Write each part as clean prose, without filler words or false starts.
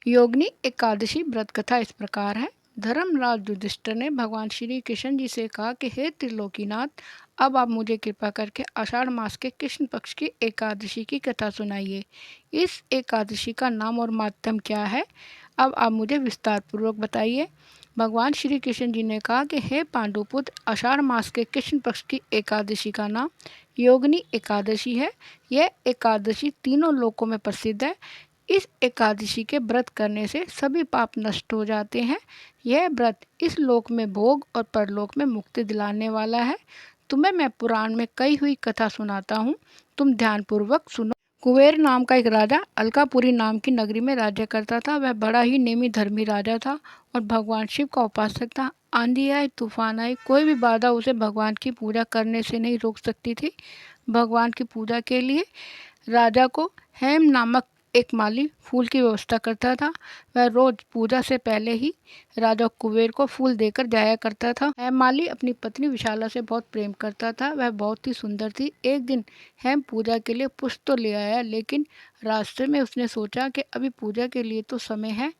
योगिनी एकादशी व्रत कथा इस प्रकार है। धर्मराज युधिष्ठिर ने भगवान श्री कृष्ण जी से कहा कि हे त्रिलोकीनाथ, अब आप मुझे कृपा करके आषाढ़ मास के कृष्ण पक्ष की एकादशी की कथा सुनाइए। इस एकादशी का नाम और माध्यम क्या है, अब आप मुझे विस्तार पूर्वक बताइए। भगवान श्री कृष्ण जी ने कहा कि हे पांडुपुत्र, आषाढ़ मास के कृष्ण पक्ष की एकादशी का नाम योगिनी एकादशी है। यह एकादशी तीनों लोकों में प्रसिद्ध है। इस एकादशी के व्रत करने से सभी पाप नष्ट हो जाते हैं। यह व्रत इस लोक में भोग और परलोक में मुक्ति दिलाने वाला है। तुम्हें मैं पुराण में कही हुई कथा सुनाता हूँ, तुम ध्यानपूर्वक सुनो। कुबेर नाम का एक राजा अलकापुरी नाम की नगरी में राज्य करता था। वह बड़ा ही नेमी धर्मी राजा था और भगवान शिव का उपासक था। आंधी आए, तूफान आए, कोई भी बाधा उसे भगवान की पूजा करने से नहीं रोक सकती थी। भगवान की पूजा के लिए राजा को हेम नामक एक माली फूल की व्यवस्था करता था। वह रोज पूजा से पहले ही राजा कुबेर को फूल देकर जाया करता था। हेम माली अपनी पत्नी विशाला से बहुत प्रेम करता था। वह बहुत ही सुंदर थी। एक दिन हेम पूजा के लिए पुष्प तो ले आया, लेकिन रास्ते में उसने सोचा कि अभी पूजा के लिए तो समय है,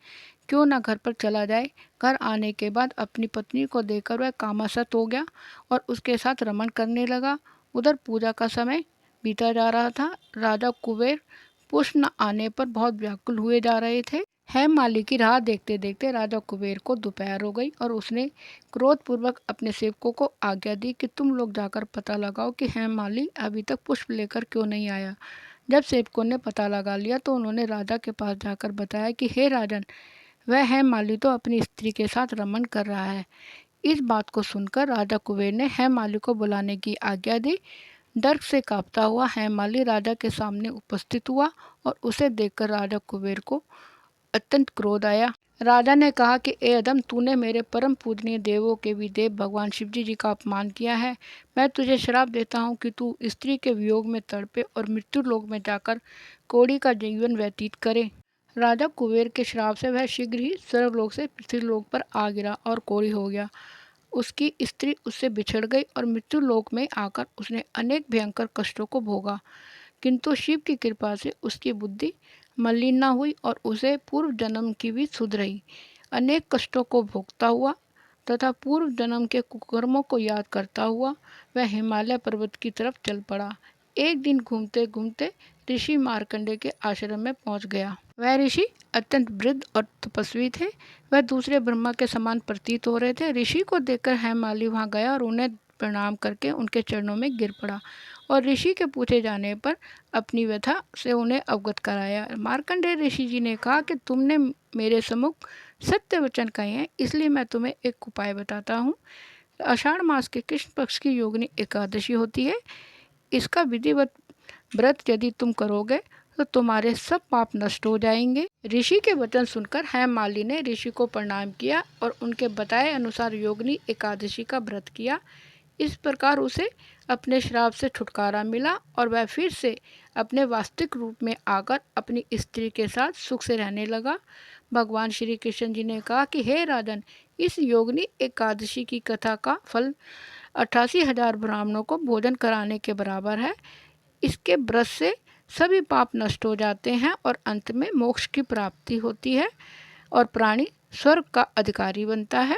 क्यों ना घर पर चला जाए। घर आने के बाद अपनी पत्नी को देखकर वह कामासक्त हो गया और उसके साथ रमण करने लगा। उधर पूजा का समय बीता जा रहा था। राजा कुबेर पुष्प न आने पर बहुत व्याकुल हुए जा रहे थे। हेम माली की राह देखते देखते राजा कुबेर को दोपहर हो गई और उसने क्रोधपूर्वक अपने सेवकों को आज्ञा दी कि तुम लोग जाकर पता लगाओ कि हेम माली अभी तक पुष्प लेकर क्यों नहीं आया। जब सेवकों ने पता लगा लिया तो उन्होंने राजा के पास जाकर बताया कि हे राजन, वह हेम माली तो अपनी स्त्री के साथ रमण कर रहा है। इस बात को सुनकर राजा कुबेर ने हेम माली को बुलाने की आज्ञा दी। डर से कांपता हुआ हेममाली राजा के सामने उपस्थित हुआ और उसे देखकर राजा कुबेर को अत्यंत क्रोध आया। राजा ने कहा कि ए अधम, तूने मेरे परम पूजनीय देवों के भी देव भगवान शिवजी जी का अपमान किया है। मैं तुझे श्राप देता हूँ कि तू स्त्री के वियोग में तड़पे और मृत्यु लोक में जाकर कौड़ी का जीवन व्यतीत करे। राजा कुबेर के श्राप से वह शीघ्र ही स्वर्गलोक से पृथ्वीलोक पर आ गिरा और कौड़ी हो गया। उसकी स्त्री उससे बिछड़ गई और मृत्यु लोक में आकर उसने अनेक भयंकर कष्टों को भोगा, किंतु शिव की कृपा से उसकी बुद्धि मलिन न हुई और उसे पूर्व जन्म की भी सुध रही। अनेक कष्टों को भोगता हुआ तथा पूर्व जन्म के कुकर्मों को याद करता हुआ वह हिमालय पर्वत की तरफ चल पड़ा। एक दिन घूमते घूमते ऋषि मार्कंडे के आश्रम में पहुंच गया। वह ऋषि अत्यंत वृद्ध और तपस्वी थे। वह दूसरे ब्रह्मा के समान प्रतीत हो रहे थे। ऋषि को देखकर हेममाली वहां गया और उन्हें प्रणाम करके उनके चरणों में गिर पड़ा और ऋषि के पूछे जाने पर अपनी व्यथा से उन्हें अवगत कराया। मार्कंडेय ऋषि जी ने कहा कि तुमने मेरे सम्मुख सत्य वचन कहे हैं, इसलिए मैं तुम्हें एक उपाय बताता हूँ। आषाढ़ मास के कृष्ण पक्ष की योगिनी एकादशी होती है। इसका विधिवत व्रत यदि तुम करोगे तो तुम्हारे सब पाप नष्ट हो जाएंगे। ऋषि के वचन सुनकर हेममाली ने ऋषि को प्रणाम किया और उनके बताए अनुसार योगिनी एकादशी का व्रत किया। इस प्रकार उसे अपने श्राप से छुटकारा मिला और वह फिर से अपने वास्तविक रूप में आकर अपनी स्त्री के साथ सुख से रहने लगा। भगवान श्री कृष्ण जी ने कहा कि हे राजन, इस योगिनी एकादशी की कथा का फल 88,000 ब्राह्मणों को भोजन कराने के बराबर है। इसके व्रत से सभी पाप नष्ट हो जाते हैं और अंत में मोक्ष की प्राप्ति होती है और प्राणी स्वर्ग का अधिकारी बनता है।